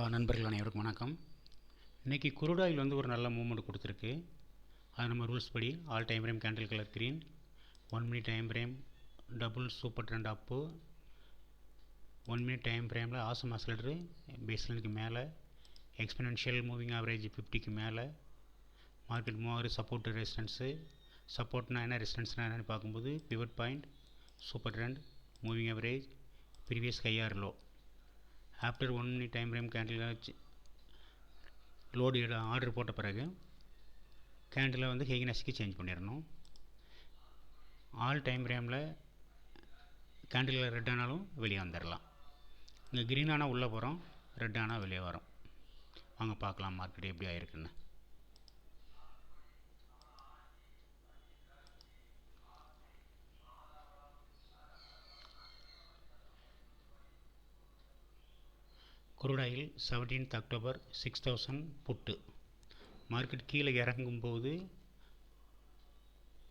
நண்பர்கள் அனைவருக்கும் வணக்கம். இன்றைக்கி குரூட் ஆயில் வந்து ஒரு நல்ல மூவ்மெண்ட் கொடுத்துருக்கு. அது நம்ம ரூல்ஸ் படி all time frame candle colour green, 1 minute time frame double super trend up, 1 minute time ஃப்ரேமில் ஆசம் ஆசிலேட்டரு பேஸ்லைனுக்கு மேலே, எக்ஸ்பெனன்ஷியல் மூவிங் ஆவரேஜ் 50க்கு மேலே, மார்க்கெட் மூவாறு சப்போர்ட் ரெசிஸ்டன்ஸு. சப்போர்ட்னா என்ன, ரெசிஸ்டன்ஸ்னால் என்னென்னு பார்க்கும்போது pivot point, super trend, moving average, previous high or low. After 1 minute time frame candle லோடு ஆர்டர் போட்ட பிறகு கேண்டில் வந்து ஹெய்கினஸ்க்கு சேஞ்ச் பண்ணிடணும். ஆல் டைம் ஃப்ரேமில் கேண்டில் ரெட் ஆனாலும் வெளியே வந்துடலாம். இங்கே க்ரீன் ஆனால் உள்ளே போகிறோம், ரெட் ஆனால் வெளியே வரோம். வாங்க பார்க்கலாம் மார்க்கெட் எப்படி ஆயிருக்குன்னு. குரூட் ஆயில் 17th October 6000 புட்டு. மார்க்கெட் கீழே இறங்கும்போது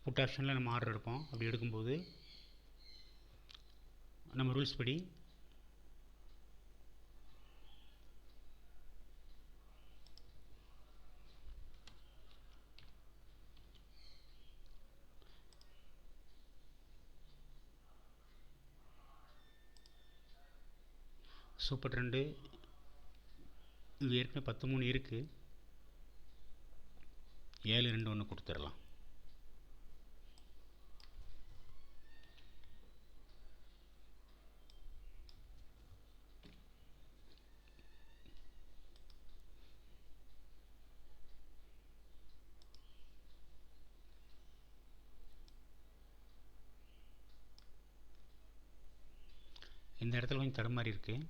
புட் ஆப்ஷனில் நம்ம ஆர்டர் எடுப்போம். அப்படி எடுக்கும்போது நம்ம ரூல்ஸ் படி சூப்பர் ட்ரெண்டு இது ஏற்கனவே 13 இருக்குது, 721 கொடுத்துடலாம். இந்த இடத்துல கொஞ்சம் தடுமாறி இருக்குது.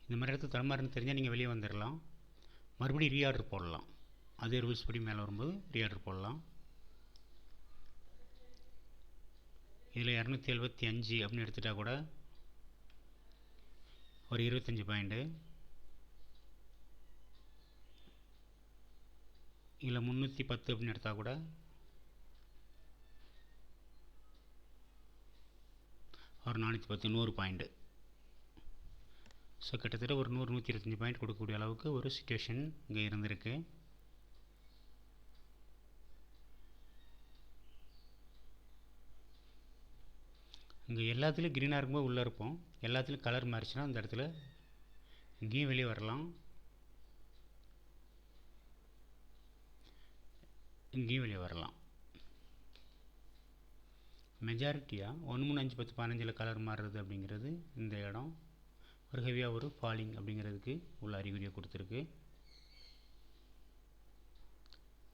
இந்த மாதிரி இடத்துல தடுமாறுன்னு தெரிஞ்சால் நீங்கள் வெளியே வந்துடலாம். மறுபடியும் ரீஆர்டர் போடலாம். அதே ரூல்ஸ் படி மேலே வரும்போது ரீஆர்டர் போடலாம். இதில் 275 அப்படின்னு எடுத்துட்டா கூட ஒரு 25 பாயிண்ட்டு, இதில் 310 அப்படின்னு எடுத்தால் கூட ஒரு 410, 100 பாயிண்ட்டு. ஸோ கிட்டத்தட்ட ஒரு 100-125 பாயிண்ட் கொடுக்கக்கூடிய அளவுக்கு ஒரு சிச்சுவேஷன் இங்கே இருந்திருக்கு. இங்கே எல்லாத்துலேயும் க்ரீனாக இருக்கும்போது உள்ளே இருப்போம். எல்லாத்துலேயும் கலர் மாறிச்சுன்னா அந்த இடத்துல இங்கேயும் வெளியே வரலாம், இங்கேயும் வெளியே வரலாம். மெஜாரிட்டியாக 1, 3, 5, 10, 15 கலர் மாறுறது அப்படிங்கிறது இந்த இடம் ஒரு ஹெவியாக ஒரு ஃபாலிங் அப்படிங்கிறதுக்கு உள்ள அறிகுறியை கொடுத்துருக்கு.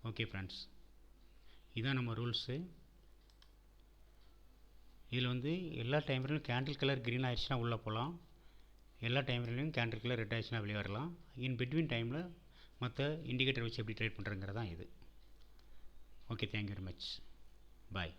ஓகே ஃப்ரெண்ட்ஸ், இதுதான் நம்ம ரூல்ஸு. இதில் வந்து எல்லா டைம்லையும் கேண்டில் கலர் க்ரீன் ஆயிடுச்சுன்னா உள்ளே போகலாம், எல்லா டைம்லையும் கேண்டில் கலர் ரெட் ஆயிடுச்சுன்னா வெளியே வரலாம். இன் பிட்வீன் டைமில் மற்ற இண்டிகேட்டர் வச்சு எப்படி ட்ரேட் பண்ணுறங்கிறது தான் இது. ஓகே, தேங்க்யூ வெரி மச், பாய்.